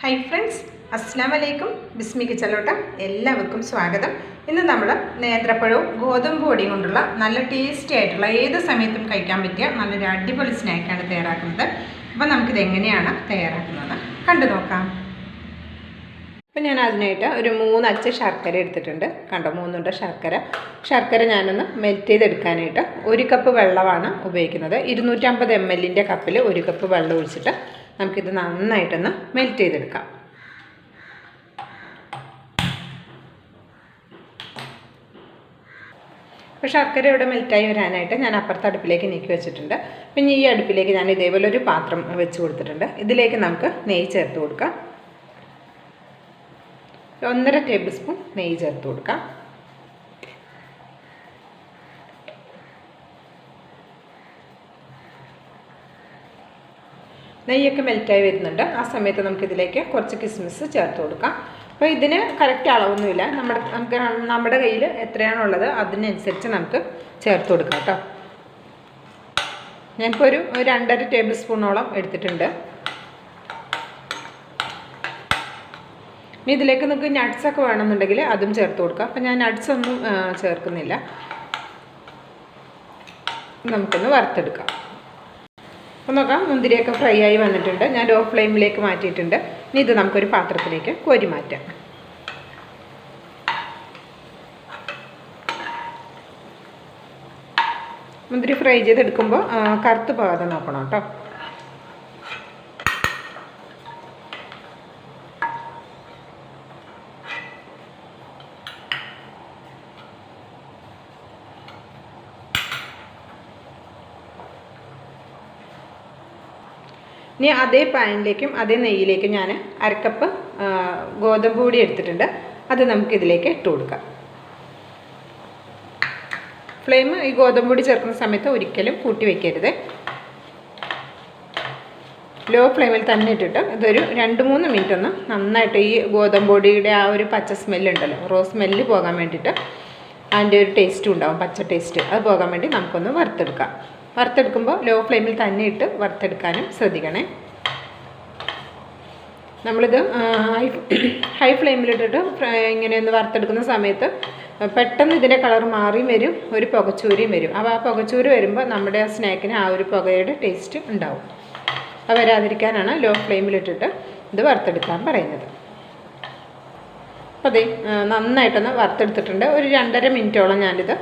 Hi friends, Assalamualaikum. Bismi Kitchen എല്ലാവർക്കും സ്വാഗതം. ഇന്ന് നമ്മൾ നേന്ത്രപ്പഴവും ഗോതമ്പ് പൊടിയും കൊണ്ടുള്ള നല്ല ടേസ്റ്റി ആയിട്ടുള്ള ഏത് സമയത്തും കഴിക്കാൻ പറ്റിയ നല്ലൊരു അടിപൊളി സ്നാക്കാണ് തയ്യാറാക്കുന്നത്. അപ്പോൾ നമുക്കിത് എങ്ങനെയാണ് തയ്യാറാക്കുന്നത് കണ്ടു നോക്കാം. അപ്പോൾ ഞാൻ അതിനായിട്ട് ഒരു 3 അച്ച് ശർക്കര എടുത്തിട്ടുണ്ട്. കണ്ടോ, 3 ഉണ്ട ശർക്കര ഞാനൊന്ന് മെൽറ്റ് ചെയ്തെടുക്കാനായിട്ട് 1 കപ്പ് വെള്ളമാണ് ഉപയോഗിക്കുന്നത്. 250 ml കപ്പിൽ 1 കപ്പ് വെള്ളം ഒഴിച്ചിട്ട് നമുക്കിത് നന്നായിട്ടൊന്ന് മെൽറ്റ് ചെയ്തെടുക്കാം. അപ്പോൾ ശർക്കര ഇവിടെ മെൽറ്റായി വരാനായിട്ട് ഞാൻ അപ്പുറത്തെ അടുപ്പിലേക്ക് നീക്കി വെച്ചിട്ടുണ്ട്. പിന്നെ ഈ അടുപ്പിലേക്ക് ഞാൻ ഇതേപോലെ ഒരു പാത്രം വെച്ച് കൊടുത്തിട്ടുണ്ട്. ഇതിലേക്ക് നമുക്ക് നെയ്യ് ചേർത്ത് കൊടുക്കാം. 1.5 ടേബിൾ സ്പൂൺ നെയ്യ് ചേർത്ത് കൊടുക്കാം. നെയ്യൊക്കെ മെൽറ്റായി വരുന്നുണ്ട്. ആ സമയത്ത് നമുക്കിതിലേക്ക് കുറച്ച് കിസ്മിസ് ചേർത്ത് കൊടുക്കാം. അപ്പോൾ ഇതിന് കറക്റ്റ് അളവൊന്നുമില്ല. നമ്മുടെ കയ്യിൽ എത്രയാണുള്ളത് അതിനനുസരിച്ച് നമുക്ക് ചേർത്ത് കൊടുക്കാം കേട്ടോ. ഞാനിപ്പോൾ ഒരു 2.5 ടേബിൾ സ്പൂണോളം എടുത്തിട്ടുണ്ട്. ഇതിലേക്ക് നിങ്ങൾക്ക് നട്ട്സൊക്കെ വേണമെന്നുണ്ടെങ്കിൽ അതും ചേർത്ത് കൊടുക്കാം. അപ്പോൾ ഞാൻ നട്ട്സൊന്നും ചേർക്കുന്നില്ല. നമുക്കൊന്ന് വറുത്തെടുക്കാം. അപ്പോൾ നോക്കാം, മുന്തിരിയൊക്കെ ഫ്രൈ ആയി വന്നിട്ടുണ്ട്. ഞാൻ ലോ ഫ്ലെയിമിലേക്ക് മാറ്റിയിട്ടുണ്ട്. ഇനി ഇത് നമുക്കൊരു പാത്രത്തിലേക്ക് കോരി മാറ്റാം. മുന്തിരി ഫ്രൈ ചെയ്തെടുക്കുമ്പോൾ കറുത്ത് പോകാതെ നോക്കണം കേട്ടോ. ഇനി അതേ പാനിലേക്കും അതേ നെയ്യിലേക്കും ഞാൻ 1/2 കപ്പ് ഗോതമ്പ് പൊടി എടുത്തിട്ടുണ്ട്. അത് നമുക്കിതിലേക്ക് ഇട്ട് കൊടുക്കാം. ഫ്ലെയിം ഈ ഗോതമ്പ് പൊടി ചേർക്കുന്ന സമയത്ത് ഒരിക്കലും കൂട്ടി വയ്ക്കരുത്. ലോ ഫ്ലെയിമിൽ തന്നെ ഇട്ടിട്ട് ഇതൊരു 2-3 മിനിറ്റ് ഒന്ന് നന്നായിട്ട് ഈ ഗോതമ്പ് പൊടിയുടെ ആ ഒരു പച്ച സ്മെല്ലുണ്ടല്ലോ, റോ സ്മെല്ല് പോകാൻ വേണ്ടിയിട്ട്, അതിൻ്റെ ഒരു ടേസ്റ്റും ഉണ്ടാവും, പച്ച ടേസ്റ്റ്, അത് പോകാൻ വേണ്ടി നമുക്കൊന്ന് വറുത്തെടുക്കാം. വറുത്തെടുക്കുമ്പോൾ ലോ ഫ്ലെയിമിൽ തന്നെ ഇട്ട് വറുത്തെടുക്കാനും ശ്രദ്ധിക്കണേ. നമ്മളിത് ഹൈ ഫ്ലെയിമിലിട്ടിട്ട് ഇങ്ങനെ ഒന്ന് വറുത്തെടുക്കുന്ന സമയത്ത് പെട്ടെന്ന് ഇതിൻ്റെ കളർ മാറിയും വരും, ഒരു പുകച്ചൂരിയും വരും. അപ്പോൾ ആ പുകച്ചൂര് വരുമ്പോൾ നമ്മുടെ ആ സ്നാക്കിന് ആ ഒരു പുകയുടെ ടേസ്റ്റ് ഉണ്ടാവും. അത് വരാതിരിക്കാനാണ് ലോ ഫ്ലെയിമിലിട്ടിട്ട് ഇത് വറുത്തെടുക്കാൻ പറയുന്നത്. അപ്പോൾ അതേ നന്നായിട്ടൊന്ന് വറുത്തെടുത്തിട്ടുണ്ട്. ഒരു 2.5 മിനിറ്റോളം ഞാനിത്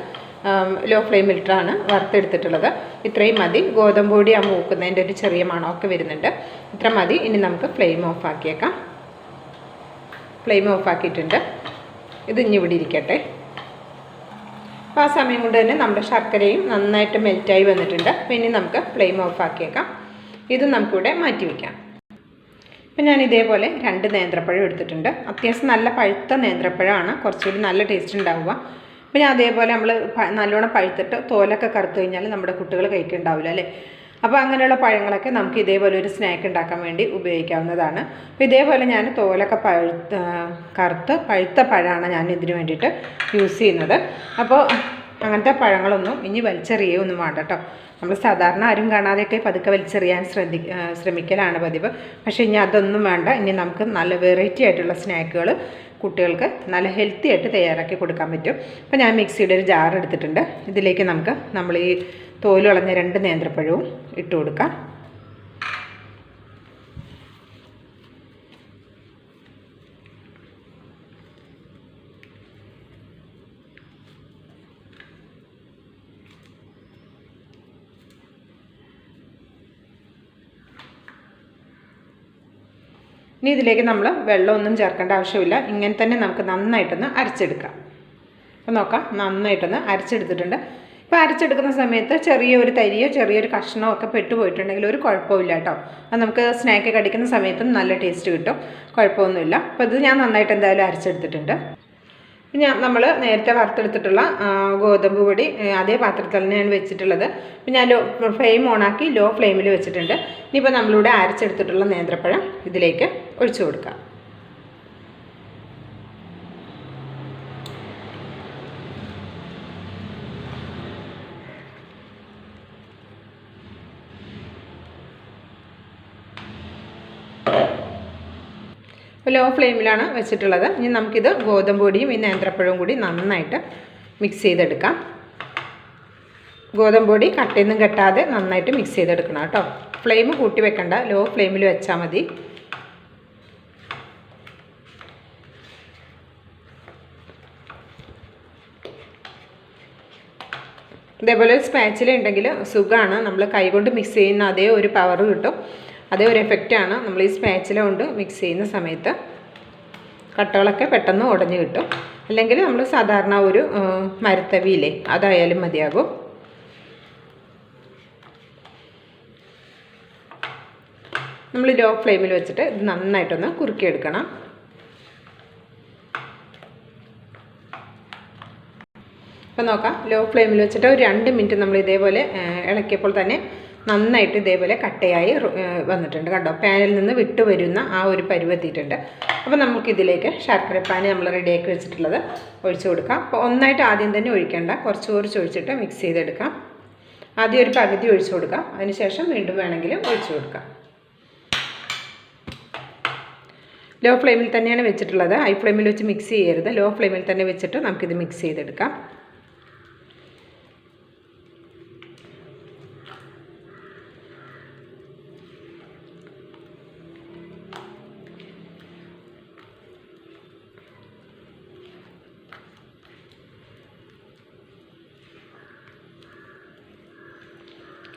ലോ ഫ്ലെയിമിലിട്ടാണ് വറുത്തെടുത്തിട്ടുള്ളത്. ഇത്രയും മതി. ഗോതമ്പ് പൊടി ആ മൂക്കുന്നതിൻ്റെ ഒരു ചെറിയ മണമൊക്കെ വരുന്നുണ്ട്. ഇത്ര മതി. ഇനി നമുക്ക് ഫ്ലെയിം ഓഫാക്കിയേക്കാം. ഫ്ലെയിം ഓഫാക്കിയിട്ടുണ്ട്. ഇത് ഇനി ഇവിടെ ഇരിക്കട്ടെ. അപ്പോൾ ആ സമയം കൊണ്ട് തന്നെ നമ്മുടെ ശർക്കരയും നന്നായിട്ട് മെൽറ്റായി വന്നിട്ടുണ്ട്. അപ്പോൾ ഇനി നമുക്ക് ഫ്ലെയിം ഓഫാക്കിയേക്കാം. ഇത് നമുക്കിവിടെ മാറ്റി വയ്ക്കാം. അപ്പോൾ ഞാൻ ഇതേപോലെ 2 നേന്ത്രപ്പഴം എടുത്തിട്ടുണ്ട്. അത്യാവശ്യം നല്ല പഴുത്ത നേന്ത്രപ്പഴമാണ് കുറച്ചുകൂടി നല്ല ടേസ്റ്റ് ഉണ്ടാവുക. പിന്നെ അതേപോലെ നമ്മൾ നല്ലോണം പഴുത്തിട്ട് തോലൊക്കെ കറുത്ത് കഴിഞ്ഞാൽ നമ്മുടെ കുട്ടികൾ കഴിക്കുന്നുണ്ടാവില്ല അല്ലേ. അപ്പോൾ അങ്ങനെയുള്ള പഴങ്ങളൊക്കെ നമുക്ക് ഇതേപോലെ ഒരു സ്നാക്ക് ഉണ്ടാക്കാൻ വേണ്ടി ഉപയോഗിക്കാവുന്നതാണ്. അപ്പോൾ ഇതേപോലെ ഞാൻ തോലൊക്കെ കറുത്ത് പഴുത്ത പഴമാണ് ഞാൻ ഇതിന് വേണ്ടിയിട്ട് യൂസ് ചെയ്യുന്നത്. അപ്പോൾ അങ്ങനത്തെ പഴങ്ങളൊന്നും ഇനി വലിച്ചെറിയൊന്നും വേണ്ട കേട്ടോ. നമ്മൾ സാധാരണ ആരും കാണാതെയൊക്കെ പതുക്കെ വലിച്ചെറിയാൻ ശ്രമിക്കലാണ് പതിവ്. പക്ഷേ ഇനി അതൊന്നും വേണ്ട. ഇനി നമുക്ക് നല്ല വെറൈറ്റി ആയിട്ടുള്ള സ്നാക്കുകൾ കുട്ടികൾക്ക് നല്ല ഹെൽത്തി ആയിട്ട് തയ്യാറാക്കി കൊടുക്കാൻ പറ്റും. അപ്പോൾ ഞാൻ മിക്സിയുടെ ഒരു ജാർ എടുത്തിട്ടുണ്ട്. ഇതിലേക്ക് നമുക്ക് നമ്മൾ ഈ തോല് കളഞ്ഞ 2 നേന്ത്രപ്പഴവും ഇട്ട് കൊടുക്കാം. ഇനി ഇതിലേക്ക് നമ്മൾ വെള്ളമൊന്നും ചേർക്കേണ്ട ആവശ്യമില്ല. ഇങ്ങനെ തന്നെ നമുക്ക് നന്നായിട്ടൊന്ന് അരച്ചെടുക്കാം. അപ്പോൾ നോക്കാം, നന്നായിട്ടൊന്ന് അരച്ചെടുത്തിട്ടുണ്ട്. ഇപ്പോൾ അരച്ചെടുക്കുന്ന സമയത്ത് ചെറിയൊരു തരിയോ ചെറിയൊരു കഷ്ണമോ ഒക്കെ പെട്ടുപോയിട്ടുണ്ടെങ്കിൽ ഒരു കുഴപ്പമില്ല കേട്ടോ. അത് നമുക്ക് സ്നാക്ക് കടിക്കുന്ന സമയത്തും നല്ല ടേസ്റ്റ് കിട്ടും, കുഴപ്പമൊന്നുമില്ല. അപ്പോൾ ഇത് ഞാൻ നന്നായിട്ട് എന്തായാലും അരച്ചെടുത്തിട്ടുണ്ട്. നമ്മൾ നേരത്തെ വറുത്തെടുത്തിട്ടുള്ള ഗോതമ്പ് പൊടി അതേ പാത്രത്തിൽ തന്നെ ഞാൻ വെച്ചിട്ടുള്ളത്. അപ്പോൾ ഞാൻ ഫ്ലെയിം ഓണാക്കി ലോ ഫ്ലെയിമിൽ വെച്ചിട്ടുണ്ട്. ഇനിയിപ്പോൾ നമ്മളിവിടെ അരച്ചെടുത്തിട്ടുള്ള നേന്ത്രപ്പഴം ഇതിലേക്ക് ഒഴിച്ചു കൊടുക്കാം. ലോ ഫ്ലെയിമിലാണ് വെച്ചിട്ടുള്ളത്. ഇനി നമുക്കിത് ഗോതമ്പ് പൊടിയും ഈ നേന്ത്രപ്പഴവും കൂടി നന്നായിട്ട് മിക്സ് ചെയ്തെടുക്കാം. ഗോതമ്പ് പൊടി കട്ടയൊന്നും കെട്ടാതെ നന്നായിട്ട് മിക്സ് ചെയ്തെടുക്കണം കേട്ടോ. ഫ്ലെയിം കൂട്ടി വെക്കണ്ട, ലോ ഫ്ലെയിമിൽ വെച്ചാൽ മതി. ഇതേപോലെ ഒരു സ്പാച്ചില ഉണ്ടെങ്കിൽ സുഖമാണ്. നമ്മൾ കൈകൊണ്ട് മിക്സ് ചെയ്യുന്ന അതേ ഒരു പവർ കിട്ടും, അതേ ഒരു എഫക്റ്റാണ് നമ്മൾ ഈ സ്പാച്ചില കൊണ്ട് മിക്സ് ചെയ്യുന്ന സമയത്ത്. കട്ടകളൊക്കെ പെട്ടെന്ന് ഉടഞ്ഞ് കിട്ടും. അല്ലെങ്കിൽ നമ്മൾ സാധാരണ ഒരു മരത്തവിയില്ലേ, അതായാലും മതിയാകും. നമ്മൾ ലോ ഫ്ലെയിമിൽ വെച്ചിട്ട് ഇത് നന്നായിട്ടൊന്ന് കുറുക്കിയെടുക്കണം. അപ്പോൾ നോക്കാം, ലോ ഫ്ലെയിമിൽ വെച്ചിട്ട് ഒരു 2 മിനിറ്റ് നമ്മൾ ഇതേപോലെ ഇളക്കിയപ്പോൾ തന്നെ നന്നായിട്ട് ഇതേപോലെ കട്ടയായി വന്നിട്ടുണ്ട്. കണ്ടോ, പാനിൽ നിന്ന് വിട്ട് വരുന്ന ആ ഒരു പരുവെത്തിയിട്ടുണ്ട്. അപ്പോൾ നമുക്കിതിലേക്ക് ശർക്കരപ്പാനി നമ്മൾ റെഡിയാക്കി വെച്ചിട്ടുള്ളത് ഒഴിച്ചു കൊടുക്കാം. അപ്പോൾ ഒന്നായിട്ട് ആദ്യം തന്നെ ഒഴിക്കേണ്ട, കുറച്ച് ഒഴിച്ചിട്ട് മിക്സ് ചെയ്തെടുക്കാം. ആദ്യം ഒരു പകുതി ഒഴിച്ചു കൊടുക്കാം, അതിനുശേഷം വീണ്ടും വേണമെങ്കിൽ ഒഴിച്ചു കൊടുക്കാം. ലോ ഫ്ലെയിമിൽ തന്നെയാണ് വെച്ചിട്ടുള്ളത്, ഹൈ ഫ്ലെയിമിൽ വെച്ച് മിക്സ് ചെയ്യരുത്. ലോ ഫ്ലെയിമിൽ തന്നെ വെച്ചിട്ട് നമുക്കിത് മിക്സ് ചെയ്തെടുക്കാം.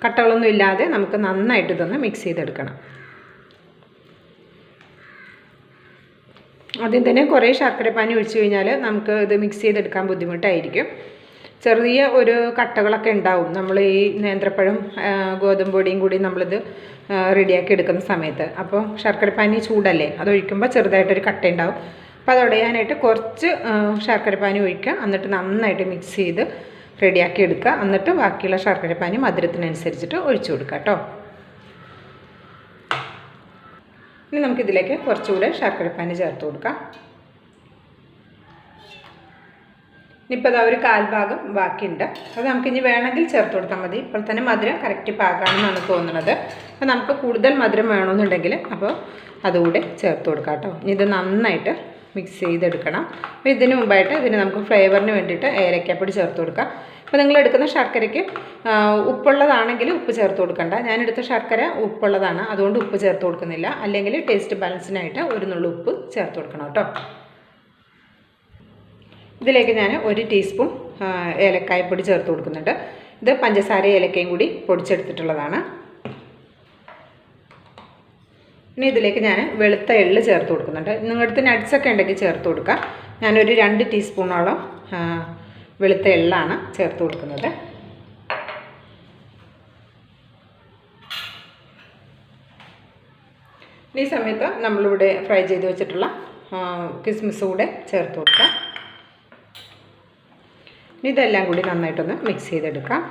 കട്ടകളൊന്നും ഇല്ലാതെ നമുക്ക് നന്നായിട്ട് ഇതൊന്ന് മിക്സ് ചെയ്തെടുക്കണം. ആദ്യം തന്നെ കുറേ ശർക്കരപ്പാനി ഒഴിച്ചു കഴിഞ്ഞാൽ നമുക്ക് ഇത് മിക്സ് ചെയ്തെടുക്കാൻ ബുദ്ധിമുട്ടായിരിക്കും. ചെറിയ ഒരു കട്ടകളൊക്കെ ഉണ്ടാവും നമ്മൾ ഈ നേന്ത്രപ്പഴം ഗോതമ്പ് പൊടിയും കൂടി നമ്മളിത് റെഡിയാക്കി എടുക്കുന്ന സമയത്ത്. അപ്പോൾ ശർക്കരപ്പാനി ചൂടല്ലേ, അതൊഴിക്കുമ്പോൾ ചെറുതായിട്ടൊരു കട്ട ഉണ്ടാവും. അപ്പോൾ അത് ഉടയാനായിട്ട് കുറച്ച് ശർക്കരപ്പാനി ഒഴിക്കുക, എന്നിട്ട് നന്നായിട്ട് മിക്സ് ചെയ്ത് റെഡിയാക്കി എടുക്കുക. എന്നിട്ട് ബാക്കിയുള്ള ശർക്കരപ്പാനി മധുരത്തിനനുസരിച്ചിട്ട് ഒഴിച്ചു കൊടുക്കുക കേട്ടോ. ഇനി നമുക്കിതിലേക്ക് കുറച്ചുകൂടെ ശർക്കരപ്പാനി ചേർത്ത് കൊടുക്കാം. ഇനിയിപ്പോൾ അതാ ഒരു 1/4 ഭാഗം ബാക്കിയുണ്ട്, അത് നമുക്കിനി വേണമെങ്കിൽ ചേർത്ത് കൊടുത്താൽ മതി. ഇപ്പോൾ തന്നെ മധുരം കറക്റ്റ് പാകമാണെന്നാണ് തോന്നുന്നത്. അപ്പോൾ നമുക്ക് കൂടുതൽ മധുരം വേണമെന്നുണ്ടെങ്കിൽ അപ്പോൾ അതുകൂടെ ചേർത്ത് കൊടുക്കാം കേട്ടോ. ഇനി ഇത് നന്നായിട്ട് മിക്സ് ചെയ്തെടുക്കണം. അപ്പോൾ ഇതിന് മുമ്പായിട്ട് ഇതിന് നമുക്ക് ഫ്ലേവറിന് വേണ്ടിയിട്ട് ഏലക്കാപ്പൊടി ചേർത്ത് കൊടുക്കാം. അപ്പോൾ നിങ്ങൾ എടുക്കുന്ന ശർക്കരയ്ക്ക് ഉപ്പുള്ളതാണെങ്കിൽ ഉപ്പ് ചേർത്ത് കൊടുക്കണ്ട. ഞാനെടുത്ത ശർക്കര ഉപ്പുള്ളതാണ്, അതുകൊണ്ട് ഉപ്പ് ചേർത്ത് കൊടുക്കുന്നില്ല. അല്ലെങ്കിൽ ടേസ്റ്റ് ബാലൻസിനായിട്ട് ഒരു നുള്ളു ഉപ്പ് ചേർത്ത് കൊടുക്കണം കേട്ടോ. ഇതിലേക്ക് ഞാൻ 1 ടീസ്പൂൺ ഏലക്കായപ്പൊടി ചേർത്ത് കൊടുക്കുന്നുണ്ട്. ഇത് പഞ്ചസാര ഏലക്കയും കൂടി പൊടിച്ചെടുത്തിട്ടുള്ളതാണ്. ഇനി ഇതിലേക്ക് ഞാൻ വെളുത്ത എള്ള് ചേർത്ത് കൊടുക്കുന്നുണ്ട്. നിങ്ങളുടെ അടുത്ത് നട്ട്സൊക്കെ ഉണ്ടെങ്കിൽ ചേർത്ത് കൊടുക്കുക. ഞാനൊരു 2 ടീസ്പൂണോളം വെളുത്ത എള്ളാണ് ചേർത്ത് കൊടുക്കുന്നത്. ഈ സമയത്ത് നമ്മളിവിടെ ഫ്രൈ ചെയ്ത് വെച്ചിട്ടുള്ള കിസ്മിസ് കൂടെ ചേർത്ത് കൊടുക്കാം. ഇതെല്ലാം കൂടി നന്നായിട്ടൊന്ന് മിക്സ് ചെയ്തെടുക്കാം.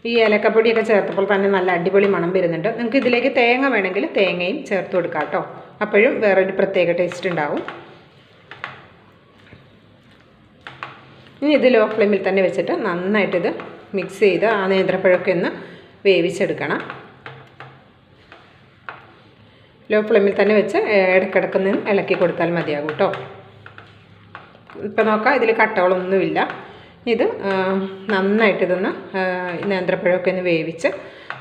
ഈ ഏലക്കപ്പൊടിയൊക്കെ ചേർത്തപ്പോൾ തന്നെ നല്ല അടിപൊളി മണം വരുന്നുണ്ട്. നിങ്ങൾക്ക് ഇതിലേക്ക് തേങ്ങ വേണമെങ്കിൽ തേങ്ങയും ചേർത്ത് കൊടുക്കാം കേട്ടോ. അപ്പോഴും വേറൊരു പ്രത്യേക ടേസ്റ്റ് ഉണ്ടാവും. ഇനി ഇത് ലോ ഫ്ലെയിമിൽ തന്നെ വെച്ചിട്ട് നന്നായിട്ടിത് മിക്സ് ചെയ്ത് ആ നേന്ത്രപ്പഴമൊക്കെ ഒന്ന് വേവിച്ചെടുക്കണം. ലോ ഫ്ലെയിമിൽ തന്നെ വെച്ച് ഇടയ്ക്കിടയ്ക്കൊന്ന് ഇളക്കി കൊടുത്താൽ മതിയാകും കേട്ടോ. ഇപ്പോൾ നോക്കാം, ഇതിൽ കട്ടകളൊന്നുമില്ല. ഇത് നന്നായിട്ടിതൊന്ന് നേന്ത്രപ്പഴമൊക്കെ ഒന്ന് വേവിച്ച്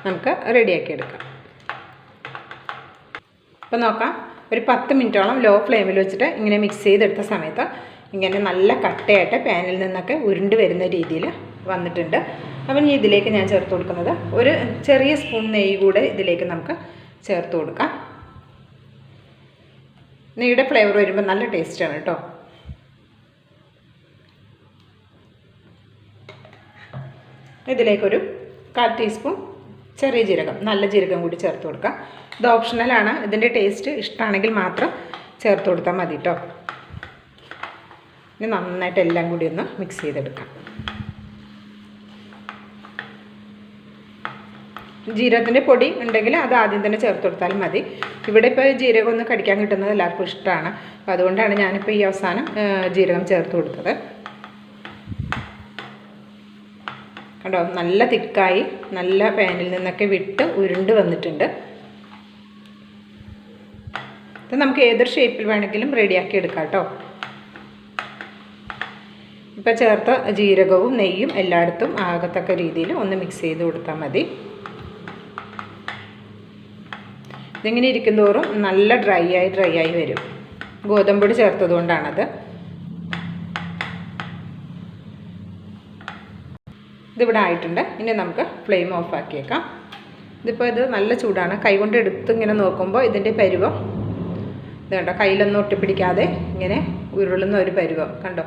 നമുക്ക് റെഡിയാക്കി എടുക്കാം. ഇപ്പോൾ നോക്കാം, ഒരു 10 മിനിറ്റോളം ലോ ഫ്ലെയിമിൽ വെച്ചിട്ട് ഇങ്ങനെ മിക്സ് ചെയ്തെടുത്ത സമയത്ത് ഇങ്ങനെ നല്ല കട്ടയായിട്ട് പാനിൽ നിന്നൊക്കെ ഉരുണ്ട് വരുന്ന രീതിയിൽ വന്നിട്ടുണ്ട്. അപ്പം ഇനി ഇതിലേക്ക് ഞാൻ ചേർത്ത് കൊടുക്കുന്നത് ഒരു ചെറിയ സ്പൂൺ നെയ്യ് കൂടെ ഇതിലേക്ക് നമുക്ക് ചേർത്ത് കൊടുക്കാം. നെയ്യുടെ ഫ്ലേവർ വരുമ്പോൾ നല്ല ടേസ്റ്റാണ് കേട്ടോ. ഇതിലേക്കൊരു 1/4 ടീസ്പൂൺ ചെറിയ ജീരകം, നല്ല ജീരകം കൂടി ചേർത്ത് കൊടുക്കാം. ഇത് ഓപ്ഷണലാണ്, ഇതിൻ്റെ ടേസ്റ്റ് ഇഷ്ടമാണെങ്കിൽ മാത്രം ചേർത്ത് കൊടുത്താൽ മതി കേട്ടോ. ഇനി നന്നായിട്ട് എല്ലാം കൂടി ഒന്ന് മിക്സ് ചെയ്തെടുക്കാം. ജീരകത്തിൻ്റെ പൊടി ഉണ്ടെങ്കിൽ അത് ആദ്യം തന്നെ ചേർത്ത് കൊടുത്താലും മതി. ഇവിടെ ഇപ്പോൾ ജീരകം ഒന്ന് കടിക്കാൻ കിട്ടുന്നത് എല്ലാവർക്കും ഇഷ്ടമാണ്. അപ്പോൾ അതുകൊണ്ടാണ് ഞാനിപ്പോൾ ഈ അവസാനം ജീരകം ചേർത്ത് കൊടുത്തത്. കണ്ടോ, നല്ല തിക്കായി നല്ല പാനിൽ നിന്നൊക്കെ വിട്ട് ഉരുണ്ട് വന്നിട്ടുണ്ട്. ഇത് നമുക്ക് ഏതൊരു ഷേപ്പിൽ വേണമെങ്കിലും റെഡിയാക്കി എടുക്കാം കേട്ടോ. ഇപ്പോൾ ചേർത്ത ജീരകവും നെയ്യും എല്ലായിടത്തും ആകത്തക്ക രീതിയിൽ ഒന്ന് മിക്സ് ചെയ്ത് കൊടുത്താൽ മതി. ഇതിങ്ങനെ ഇരിക്കുന്തോറും നല്ല ഡ്രൈ ആയി വരും. ഗോതമ്പൊടി ചേർത്തത് കൊണ്ടാണത്. ഇതിവിടെ ആയിട്ടുണ്ട്. ഇനി നമുക്ക് ഫ്ലെയിം ഓഫ് ആക്കിയേക്കാം. ഇതിപ്പോൾ ഇത് നല്ല ചൂടാണ്. കൈകൊണ്ട് എടുത്ത് ഇങ്ങനെ നോക്കുമ്പോൾ ഇതിൻ്റെ പരുവം ഇത് കണ്ടോ, കയ്യിലൊന്നും ഒട്ടിപ്പിടിക്കാതെ ഇങ്ങനെ ഉരുളുന്ന ഒരു പരുവം കണ്ടോ.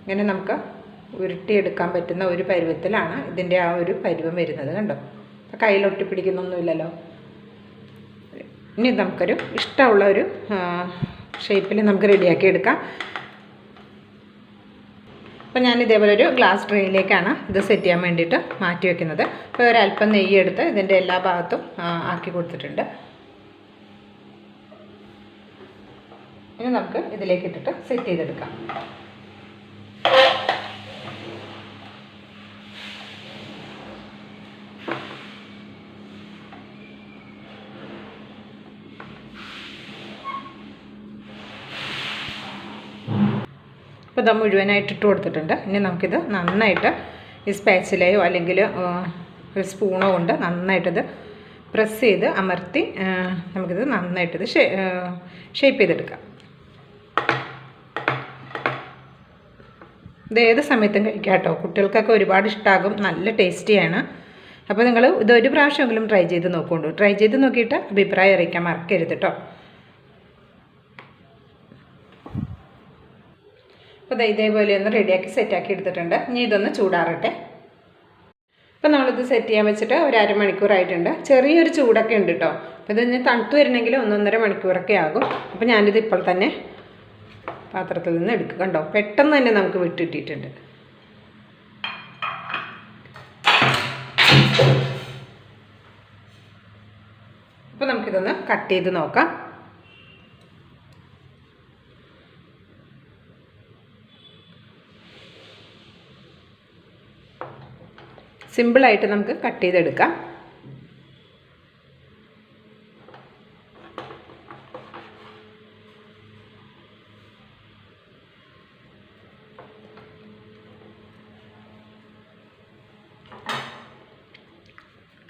ഇങ്ങനെ നമുക്ക് ഉരുട്ടിയെടുക്കാൻ പറ്റുന്ന ഒരു പരുവത്തിലാണ് ഇതിൻ്റെ ആ ഒരു പരുവം വരുന്നത് കണ്ടോ. അപ്പോൾ കയ്യിൽ ഒട്ടിപ്പിടിക്കുന്നൊന്നുമില്ലല്ലോ. ഇനി നമുക്കൊരു ഇഷ്ടമുള്ള ഒരു ഷേപ്പിൽ നമുക്ക് റെഡിയാക്കി എടുക്കാം. അപ്പോൾ ഞാൻ ഇതേപോലെ ഒരു ഗ്ലാസ് ട്രേയിലേക്കാണ് ഇത് സെറ്റ് ചെയ്യാൻ വേണ്ടിയിട്ട് മാറ്റി വയ്ക്കുന്നത്. അപ്പോൾ ഒരല്പം നെയ്യ് എടുത്ത് ഇതിൻ്റെ എല്ലാ ഭാഗത്തും ആക്കി കൊടുത്തിട്ടുണ്ട്. ഇനി നമുക്ക് ഇതിലേക്ക് ഇട്ടിട്ട് സെറ്റ് ചെയ്തെടുക്കാം. അപ്പോൾ ഇത് മുഴുവനായിട്ട് ഇട്ട് കൊടുത്തിട്ടുണ്ട്. ഇനി നമുക്കിത് നന്നായിട്ട് ഈ സ്പാച്ചിലയോ അല്ലെങ്കിൽ ഒരു സ്പൂണോ കൊണ്ട് നന്നായിട്ടിത് പ്രസ് ചെയ്ത് അമർത്തി നമുക്കിത് നന്നായിട്ടിത് ഷേപ്പ് ചെയ്തെടുക്കാം. ഇത് ഏത് സമയത്തും കഴിക്കാം കേട്ടോ. കുട്ടികൾക്കൊക്കെ ഒരുപാട് ഇഷ്ടമാകും. നല്ല ടേസ്റ്റിയാണ്. അപ്പോൾ നിങ്ങൾ ഇതൊരു പ്രാവശ്യമെങ്കിലും ട്രൈ ചെയ്ത് നോക്കുകൊണ്ടു. ട്രൈ ചെയ്ത് നോക്കിയിട്ട് അഭിപ്രായം അറിയിക്കാൻ മറക്കരുത് കേട്ടോ. അപ്പോൾ ഇതേപോലെ ഒന്ന് റെഡിയാക്കി സെറ്റാക്കി എടുത്തിട്ടുണ്ട്. ഇനി ഇതൊന്ന് ചൂടാറട്ടെ. അപ്പോൾ നമ്മളിത് സെറ്റ് ചെയ്യാൻ വെച്ചിട്ട് ഒരു അരമണിക്കൂറായിട്ടുണ്ട്. ചെറിയൊരു ചൂടൊക്കെ ഉണ്ട് കേട്ടോ. അപ്പോൾ ഇത് ഞാൻ തണുത്ത് വരണമെങ്കിൽ 1-1.5 മണിക്കൂറൊക്കെ ആകും. അപ്പോൾ ഞാനിത് ഇപ്പോൾ തന്നെ പാത്രത്തിൽ നിന്ന് എടുക്കുക കണ്ടോ. പെട്ടെന്ന് തന്നെ നമുക്ക് വിട്ടിട്ടിട്ടുണ്ട്. അപ്പോൾ നമുക്കിതൊന്ന് കട്ട് ചെയ്ത് നോക്കാം. സിമ്പിളായിട്ട് നമുക്ക് കട്ട് ചെയ്തെടുക്കാം.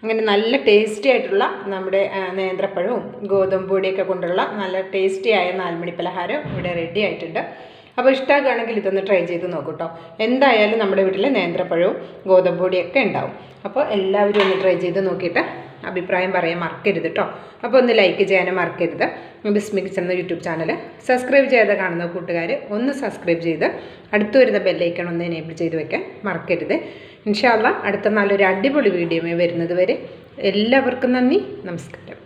അങ്ങനെ നല്ല ടേസ്റ്റി ആയിട്ടുള്ള നമ്മുടെ നേന്ത്രപ്പഴവും ഗോതമ്പ് പൊടിയൊക്കെ കൊണ്ടുള്ള നല്ല ടേസ്റ്റിയായ 4 മണി പലഹാരം ഇവിടെ റെഡി ആയിട്ടുണ്ട്. അപ്പോൾ ഇഷ്ടമാകുകയാണെങ്കിൽ ഇതൊന്ന് ട്രൈ ചെയ്ത് നോക്കൂ കേട്ടോ. എന്തായാലും നമ്മുടെ വീട്ടിൽ നേന്ത്രപ്പഴവും ഗോതമ്പ് പൊടിയൊക്കെ ഉണ്ടാവും. അപ്പോൾ എല്ലാവരും ഒന്ന് ട്രൈ ചെയ്ത് നോക്കിയിട്ട് അഭിപ്രായം പറയാൻ മറക്കരുത് കേട്ടോ. അപ്പോൾ ഒന്ന് ലൈക്ക് ചെയ്യാനും മറക്കരുത്. ബിസ്മി കിച്ചൻ എന്ന യൂട്യൂബ് ചാനൽ സബ്സ്ക്രൈബ് ചെയ്യാതെ കാണുന്ന കൂട്ടുകാർ ഒന്ന് സബ്സ്ക്രൈബ് ചെയ്ത് അടുത്ത് വരുന്ന ബെല്ലൈക്കൺ ഒന്ന് എനേബിൾ ചെയ്ത് വെക്കാൻ മറക്കരുത്. ഇൻഷാ അല്ലാഹ് അടുത്ത നല്ലൊരു അടിപൊളി വീഡിയോയുമായി വരുന്നത് വരെ എല്ലാവർക്കും നന്ദി, നമസ്കാരം.